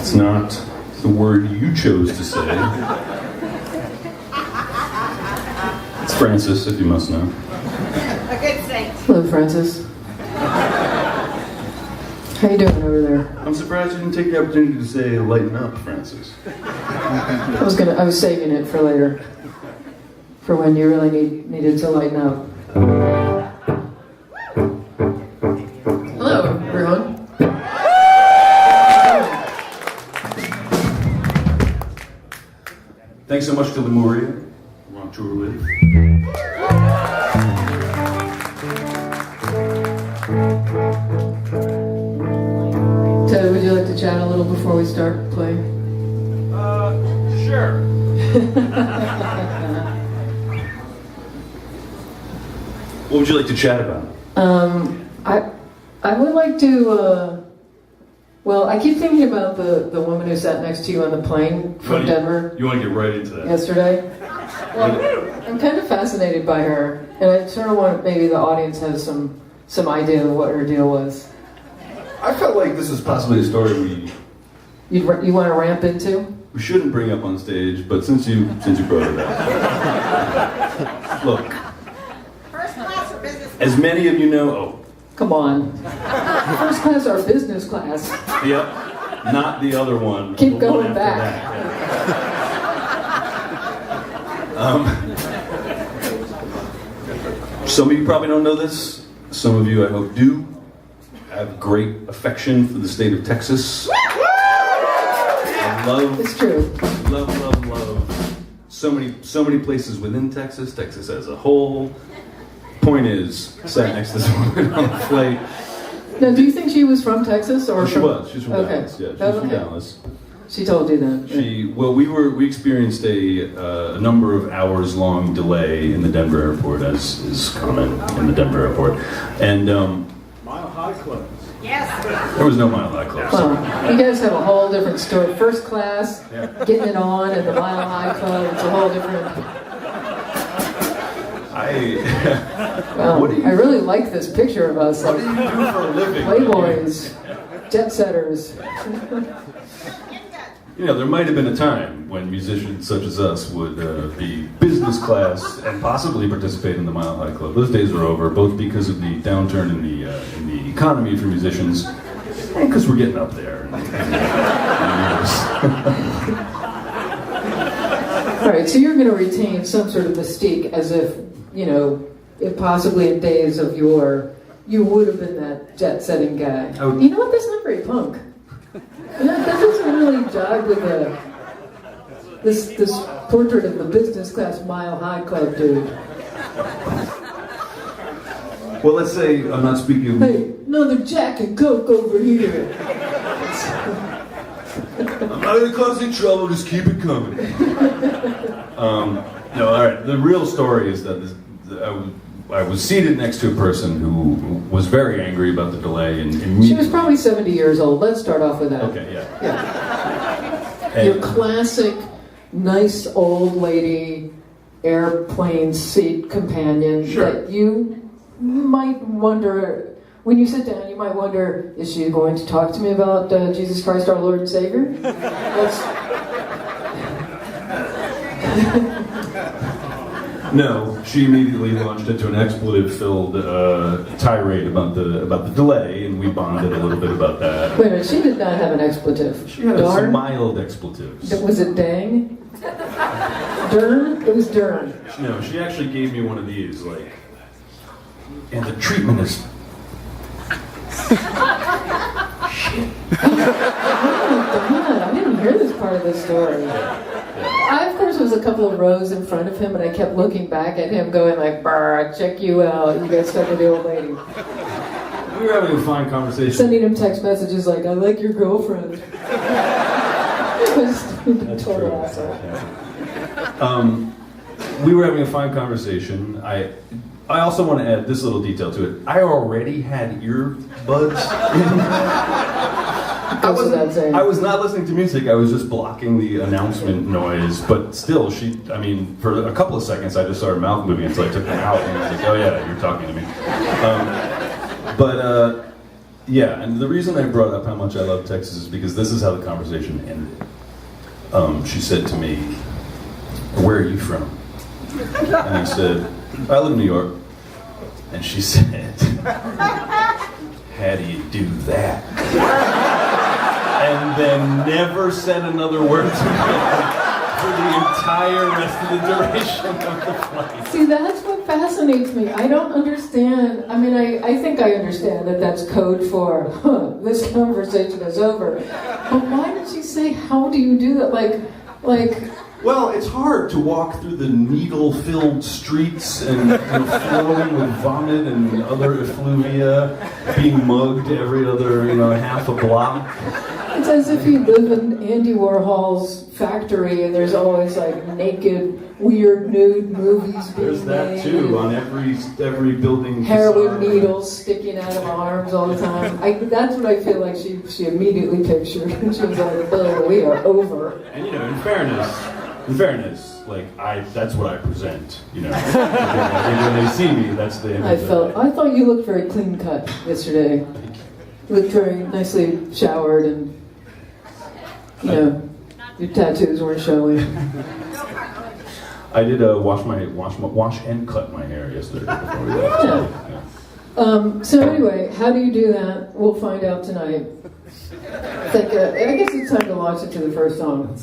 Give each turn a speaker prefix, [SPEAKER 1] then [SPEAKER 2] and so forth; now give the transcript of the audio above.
[SPEAKER 1] It's not the word you chose to say. It's Francis, if you must know.
[SPEAKER 2] A good saint.
[SPEAKER 3] Hello, Francis. How you doing over there?
[SPEAKER 1] I'm surprised you didn't take the opportunity to say lighten up, Francis.
[SPEAKER 3] I was saving it for later. For when you really needed to lighten up. Hello, everyone.
[SPEAKER 1] Thanks so much to Lemuria, we're on tour with.
[SPEAKER 3] Ted, would you like to chat a little before we start playing?
[SPEAKER 1] Sure. What would you like to chat about?
[SPEAKER 3] I would like to, well, I keep thinking about the woman who sat next to you on the plane from Denver.
[SPEAKER 1] You want to get right into that?
[SPEAKER 3] Yesterday. Well, I'm kind of fascinated by her, and I sort of want maybe the audience has some idea of what her deal was.
[SPEAKER 1] I felt like this is possibly a story
[SPEAKER 3] You want to ramp into?
[SPEAKER 1] we shouldn't bring up on stage, but since you brought it up. Look,
[SPEAKER 2] First class or business class?
[SPEAKER 1] as many of you know,
[SPEAKER 3] Come on. First class or business class?
[SPEAKER 1] yep, not the other one.
[SPEAKER 3] Keep
[SPEAKER 1] the one
[SPEAKER 3] going
[SPEAKER 1] after
[SPEAKER 3] back.
[SPEAKER 1] that. Some of you probably don't know this. Some of you, I hope, do. I have great affection for the state of Texas. I love.
[SPEAKER 3] It's true.
[SPEAKER 1] Love. So many places within Texas as a whole. Point is, I sat next to this woman on the flight.
[SPEAKER 3] Now, do you think she was from Texas or
[SPEAKER 1] She was. She's from
[SPEAKER 3] Okay.
[SPEAKER 1] Dallas. Yeah, she's from
[SPEAKER 3] Okay.
[SPEAKER 1] Dallas.
[SPEAKER 3] She told you that.
[SPEAKER 1] We experienced a number of hours long delay in the Denver airport, as is common in the Denver airport, and
[SPEAKER 4] Mile High Club.
[SPEAKER 2] Yes.
[SPEAKER 1] there was no Mile High Club.
[SPEAKER 3] Well, you guys have a whole different story. First class,
[SPEAKER 1] Yeah.
[SPEAKER 3] getting it on at the Mile High Club. It's a whole different.
[SPEAKER 1] What do you-
[SPEAKER 3] I really like this picture of us,
[SPEAKER 1] What
[SPEAKER 3] like
[SPEAKER 1] do you do for a living?
[SPEAKER 3] playboys, jet setters.
[SPEAKER 1] You know, there might have been a time when musicians such as us would be business class and possibly participate in the Mile High Club. Those days are over, both because of the downturn in the economy for musicians, and because we're getting up there.
[SPEAKER 3] All right, so you're going to retain some sort of mystique, as if if possibly in days of yore, you would have been that jet-setting guy.
[SPEAKER 1] Oh.
[SPEAKER 3] You know what? That's not very punk. That doesn't really jive with this portrait of the business class Mile High Club dude.
[SPEAKER 1] Well, let's say I'm not speaking.
[SPEAKER 3] Hey, another Jack and Coke over here.
[SPEAKER 1] I'm not going to cause any trouble. Just keep it coming. No, all right. The real story is that I was seated next to a person who was very angry about the delay, and
[SPEAKER 3] She was probably 70 years old. Let's start off with that.
[SPEAKER 1] Okay, yeah.
[SPEAKER 3] Yeah. Your classic, nice old lady, airplane seat companion
[SPEAKER 1] Sure.
[SPEAKER 3] that you might wonder, when you sit down, you might wonder, is she going to talk to me about Jesus Christ, our Lord and Savior?
[SPEAKER 1] No, she immediately launched into an expletive-filled tirade about the delay, and we bonded a little bit about that.
[SPEAKER 3] Wait a minute, she did not have an expletive.
[SPEAKER 1] She had
[SPEAKER 3] Darn?
[SPEAKER 1] some mild expletives.
[SPEAKER 3] Was it dang? Dern? It was Dern.
[SPEAKER 1] No, she actually gave me one of these, like, and the treatment is.
[SPEAKER 3] Oh my God, I didn't hear this part of the story. I, of course, was a couple of rows in front of him, and I kept looking back at him, going like, "Brr, check you out. You got stuck with the old lady."
[SPEAKER 1] We were having a fine conversation.
[SPEAKER 3] Sending him text messages like, "I like your girlfriend." Just a total asshole.
[SPEAKER 1] We were having a fine conversation. I also want to add this little detail to it. I already had earbuds in. I was not listening to music. I was just blocking the announcement noise. But still, for a couple of seconds, I just saw her mouth moving until I took them out, and I was like, "Oh yeah, you're talking to me." Yeah, and the reason I brought up how much I love Texas is because this is how the conversation ended. She said to me, "Where are you from?" And I said, "I live in New York." And she said, "How do you do that?" And then never said another word to me for the entire rest of the duration of the flight.
[SPEAKER 3] See, that's what fascinates me. I don't understand. I mean, I think I understand that that's code for, this conversation is over. But why did she say, how do you do that? Like,
[SPEAKER 1] well, it's hard to walk through the needle-filled streets and flowing with vomit and other effluvia, being mugged every other, half a block.
[SPEAKER 3] It's as if you live in Andy Warhol's factory and there's always like naked, weird, nude movies being
[SPEAKER 1] There's that
[SPEAKER 3] made.
[SPEAKER 1] too on every building.
[SPEAKER 3] Heroin
[SPEAKER 1] facade.
[SPEAKER 3] needles sticking out of arms all the time. That's what I feel like she immediately pictured. She was like, "Oh, we are over."
[SPEAKER 1] And in fairness, like that's what I present. When they see me, that's the image.
[SPEAKER 3] I thought you looked very clean cut yesterday. You looked very nicely showered and your tattoos weren't showing.
[SPEAKER 1] I did wash and cut my hair yesterday before we left.
[SPEAKER 3] Yeah. So anyway, how do you do that? We'll find out tonight. I guess it's time to launch into the first song.